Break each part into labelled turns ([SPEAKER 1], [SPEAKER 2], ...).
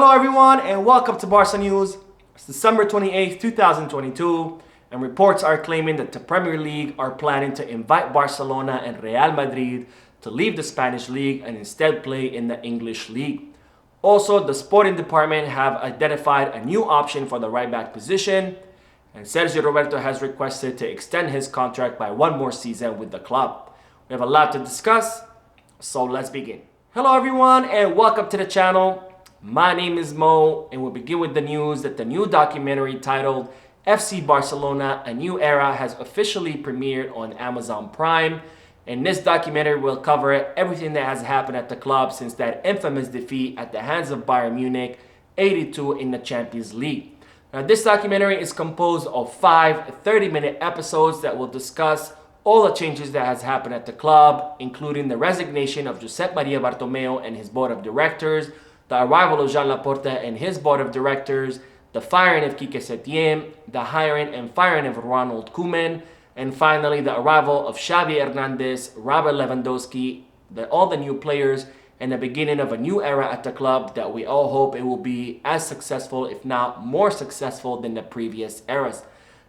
[SPEAKER 1] Hello everyone and welcome to Barca News. It's December 28th, 2022 and reports are claiming that the Premier League are planning to invite Barcelona and Real Madrid to leave the Spanish League and instead play in the English League. Also, the sporting department have identified a new option for the right back position, and Sergi Roberto has requested to extend his contract by one more season with the club. We have a lot to discuss, so let's begin. Hello everyone and welcome to the channel. My name is Mo and we'll begin with the news that the new documentary titled FC Barcelona: A New Era has officially premiered on Amazon Prime. And this documentary will cover everything that has happened at the club since that infamous defeat at the hands of Bayern Munich 82 in the Champions League. Now this documentary is composed of 5 30-minute episodes that will discuss all the changes that has happened at the club, including the resignation of Josep Maria Bartomeu and his board of directors, the arrival of Jean Laporta and his board of directors, the firing of Quique Setién, the hiring and firing of Ronald Koeman, and finally the arrival of Xavi Hernandez, Robert Lewandowski, all the new players, and the beginning of a new era at the club that we all hope it will be as successful, if not more successful, than the previous eras.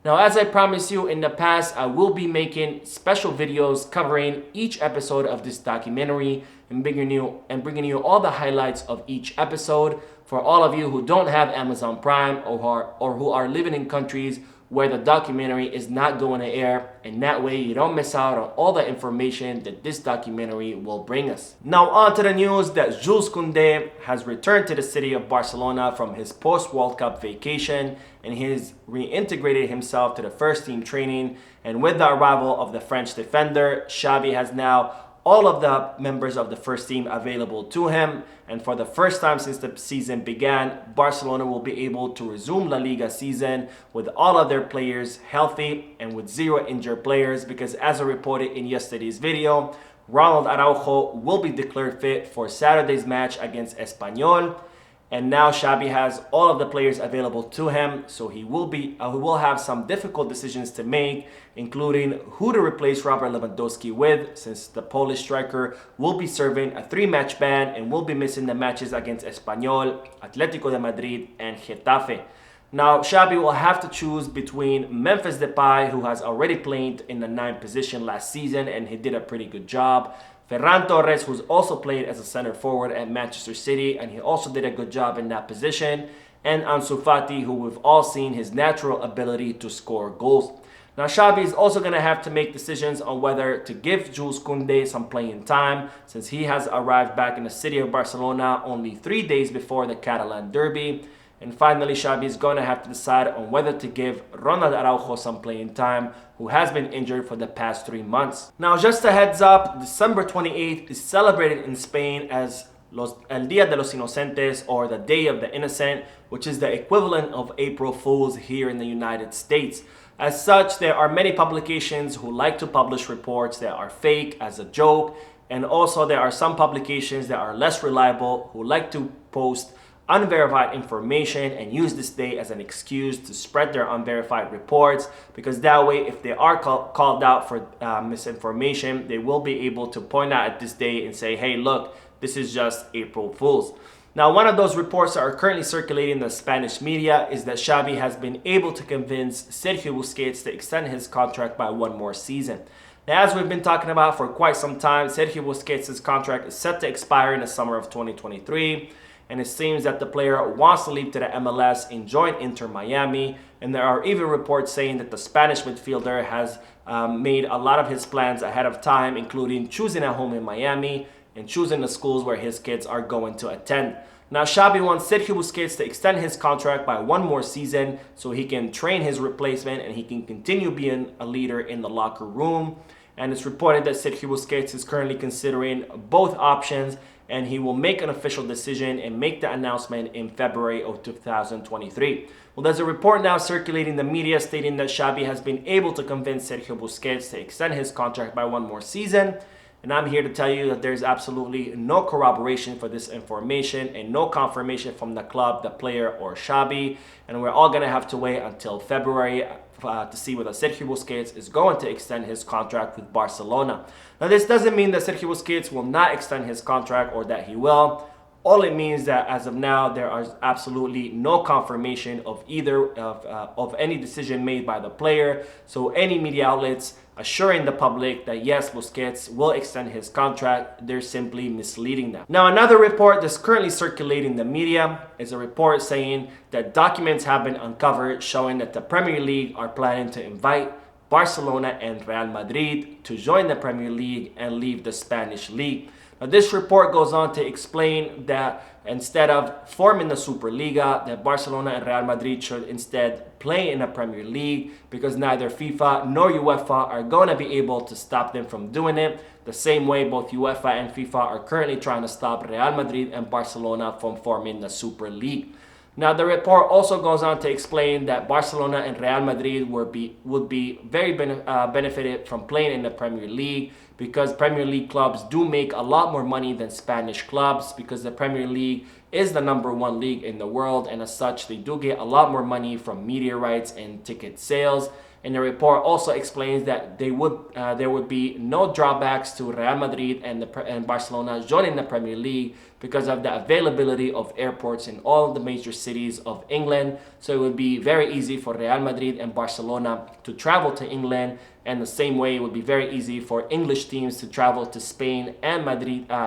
[SPEAKER 1] Now, as I promised you in the past, I will be making special videos covering each episode of this documentary and bringing you all the highlights of each episode for all of you who don't have Amazon Prime or who are living in countries where the documentary is not going to air, and that way you don't miss out on all the information that this documentary will bring us. Now on to the news that Jules Koundé has returned to the city of Barcelona from his post-World Cup vacation, and he has reintegrated himself to the first team training. And with the arrival of the French defender, Xavi has now all of the members of the first team available to him, and for the first time since the season began, Barcelona will be able to resume La Liga season with all of their players healthy and with 0 injured players, because as I reported in yesterday's video, Ronald Araujo will be declared fit for Saturday's match against Espanyol. And now Xavi has all of the players available to him, so he will have some difficult decisions to make, including who to replace Robert Lewandowski with, since the Polish striker will be serving a 3-match ban and will be missing the matches against Espanyol, Atletico de Madrid, and Getafe. Now Xavi will have to choose between Memphis Depay, who has already played in the 9th position last season and he did a pretty good job, Ferran Torres, who's also played as a center forward at Manchester City, and he also did a good job in that position, and Ansu Fati, who we've all seen his natural ability to score goals. Now Xavi is also going to have to make decisions on whether to give Jules Koundé some playing time, since he has arrived back in the city of Barcelona only 3 days before the Catalan Derby. And finally, Xavi is going to have to decide on whether to give Ronald Araujo some playing time, who has been injured for the past 3 months. Now, just a heads up, December 28th is celebrated in Spain as El Día de los Inocentes, or the Day of the Innocent, which is the equivalent of April Fools here in the United States. As such, there are many publications who like to publish reports that are fake as a joke, and also there are some publications that are less reliable who like to post unverified information and use this day as an excuse to spread their unverified reports, because that way if they are called out for misinformation, they will be able to point out at this day and say, hey look, this is just April Fools. Now, one of those reports that are currently circulating in the Spanish media is that Xavi has been able to convince Sergio Busquets to extend his contract by one more season. Now, as we've been talking about for quite some time, Sergio Busquets' contract is set to expire in the summer of 2023. And it seems that the player wants to leave to the MLS and join Inter Miami. And there are even reports saying that the Spanish midfielder has made a lot of his plans ahead of time, including choosing a home in Miami and choosing the schools where his kids are going to attend. Now, Xavi wants Sergio Busquets to extend his contract by one more season so he can train his replacement and he can continue being a leader in the locker room. And it's reported that Sergio Busquets is currently considering both options, and he will make an official decision and make the announcement in February of 2023. Well, there's a report now circulating in the media stating that Xavi has been able to convince Sergio Busquets to extend his contract by one more season. And I'm here to tell you that there's absolutely no corroboration for this information and no confirmation from the club, the player, or Xavi. And we're all going to have to wait until February to see whether Sergio Busquets is going to extend his contract with Barcelona. Now, this doesn't mean that Sergio Busquets will not extend his contract or that he will. All it means that as of now, there is absolutely no confirmation of either of any decision made by the player. So any media outlets assuring the public that yes, Busquets will extend his contract, they're simply misleading them. Now, another report that's currently circulating in the media is a report saying that documents have been uncovered showing that the Premier League are planning to invite Barcelona and Real Madrid to join the Premier League and leave the Spanish league. Now, this report goes on to explain that instead of forming the Superliga, that Barcelona and Real Madrid should instead play in the Premier League because neither FIFA nor UEFA are going to be able to stop them from doing it. The same way both UEFA and FIFA are currently trying to stop Real Madrid and Barcelona from forming the Super League. Now, the report also goes on to explain that Barcelona and Real Madrid would be very benefited from playing in the Premier League because Premier League clubs do make a lot more money than Spanish clubs because the Premier League is the #1 league in the world, and as such, they do get a lot more money from media rights and ticket sales. And the report also explains that there would be no drawbacks to Real Madrid and Barcelona joining the Premier League because of the availability of airports in all the major cities of England. So it would be very easy for Real Madrid and Barcelona to travel to England, and the same way it would be very easy for English teams to travel to Spain and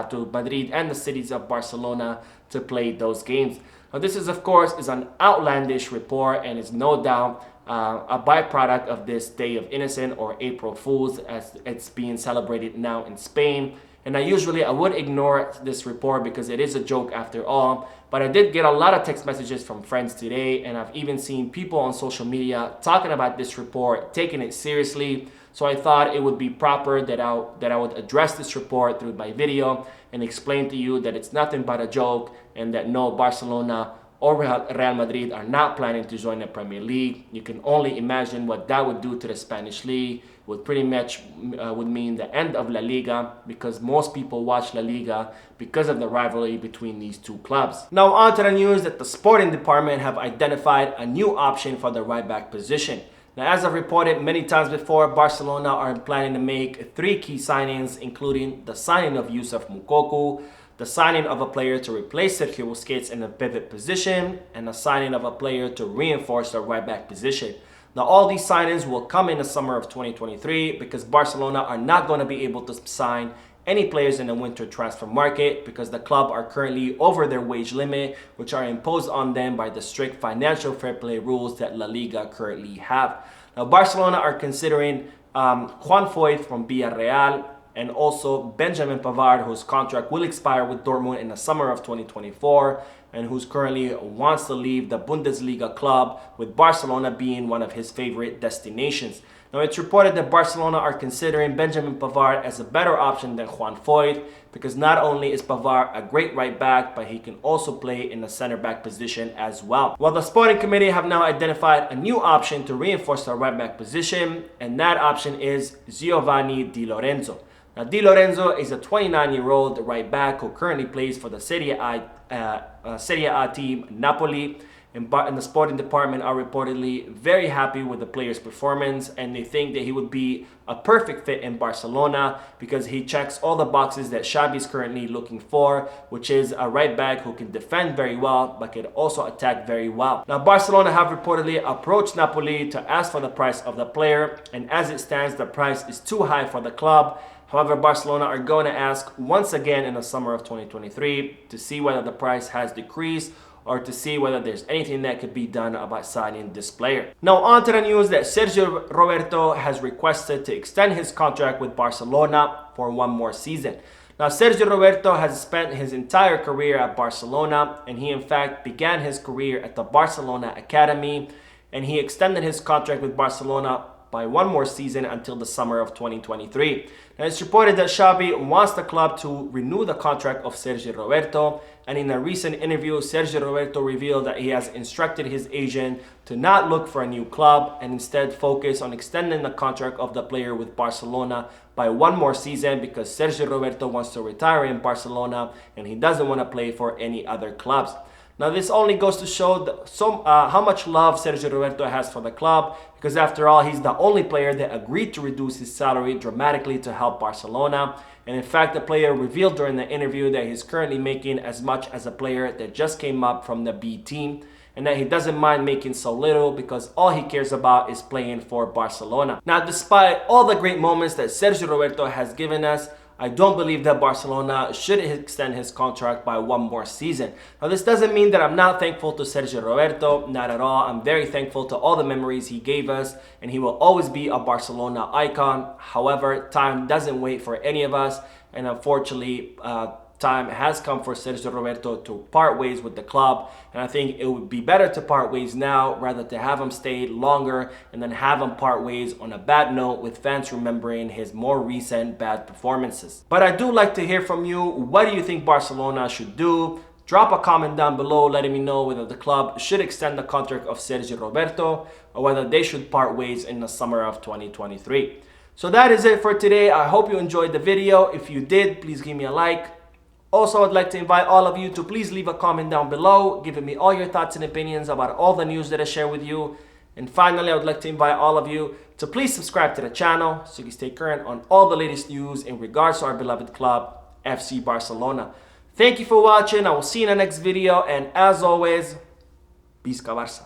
[SPEAKER 1] to Madrid and the cities of Barcelona to play those games. Now, this is, of course, an outlandish report and is no doubt a byproduct of this Day of Innocence or April Fools as it's being celebrated now in Spain. And I would ignore this report because it is a joke after all, but I did get a lot of text messages from friends today, and I've even seen people on social media talking about this report, taking it seriously. So I thought it would be proper that I would address this report through my video and explain to you that it's nothing but a joke and that no, Barcelona or Real Madrid are not planning to join the Premier League. You can only imagine what that would do to the Spanish league. Would pretty much would mean the end of La Liga because most people watch La Liga because of the rivalry between these two clubs. Now on to the news that the sporting department have identified a new option for the right back position. Now, as I've reported many times before, Barcelona are planning to make 3 key signings, including the signing of Youssef Moukoko, the signing of a player to replace Sergi Busquets in the pivot position, and the signing of a player to reinforce the right back position. Now, all these signings will come in the summer of 2023 because Barcelona are not going to be able to sign any players in the winter transfer market because the club are currently over their wage limit, which are imposed on them by the strict financial fair play rules that La Liga currently have. Now, Barcelona are considering Juan Foyth from Villarreal, and also Benjamin Pavard, whose contract will expire with Dortmund in the summer of 2024 and who's currently wants to leave the Bundesliga club, with Barcelona being one of his favorite destinations. Now, it's reported that Barcelona are considering Benjamin Pavard as a better option than Juan Foyth because not only is Pavard a great right back, but he can also play in the center back position as well. Well, the sporting committee have now identified a new option to reinforce the right back position, and that option is Giovanni Di Lorenzo. Now, Di Lorenzo is a 29-year-old right back who currently plays for the Serie A team Napoli. And the sporting department are reportedly very happy with the player's performance, and they think that he would be a perfect fit in Barcelona because he checks all the boxes that Xavi is currently looking for, which is a right back who can defend very well but can also attack very well. Now, Barcelona have reportedly approached Napoli to ask for the price of the player, and as it stands, the price is too high for the club. However, Barcelona are going to ask once again in the summer of 2023 to see whether the price has decreased or to see whether there's anything that could be done about signing this player. Now, on to the news that Sergi Roberto has requested to extend his contract with Barcelona for 1 more season. Now, Sergi Roberto has spent his entire career at Barcelona, and he in fact began his career at the Barcelona Academy, and he extended his contract with Barcelona by 1 more season until the summer of 2023. Now, it's reported that Xavi wants the club to renew the contract of Sergi Roberto, and in a recent interview, Sergi Roberto revealed that he has instructed his agent to not look for a new club and instead focus on extending the contract of the player with Barcelona by 1 more season because Sergi Roberto wants to retire in Barcelona and he doesn't want to play for any other clubs. Now this only goes to show how much love Sergi Roberto has for the club, because after all, he's the only player that agreed to reduce his salary dramatically to help Barcelona. And in fact, the player revealed during the interview that he's currently making as much as a player that just came up from the B team, and that he doesn't mind making so little because all he cares about is playing for Barcelona. Now, despite all the great moments that Sergi Roberto has given us, I don't believe that Barcelona should extend his contract by one more season. Now, this doesn't mean that I'm not thankful to Sergi Roberto, not at all. I'm very thankful to all the memories he gave us, and he will always be a Barcelona icon. However, time doesn't wait for any of us, and unfortunately, time has come for Sergi Roberto to part ways with the club, and I think it would be better to part ways now rather to have him stay longer and then have him part ways on a bad note with fans remembering his more recent bad performances. But I do like to hear from you. What do you think Barcelona should do? Drop a comment down below letting me know whether the club should extend the contract of Sergi Roberto or whether they should part ways in the summer of 2023. So that is it for today. I hope you enjoyed the video. If you did, please give me a like. Also, I'd like to invite all of you to please leave a comment down below, giving me all your thoughts and opinions about all the news that I share with you. And finally, I would like to invite all of you to please subscribe to the channel so you can stay current on all the latest news in regards to our beloved club, FC Barcelona. Thank you for watching. I will see you in the next video. And as always, Visca Barça.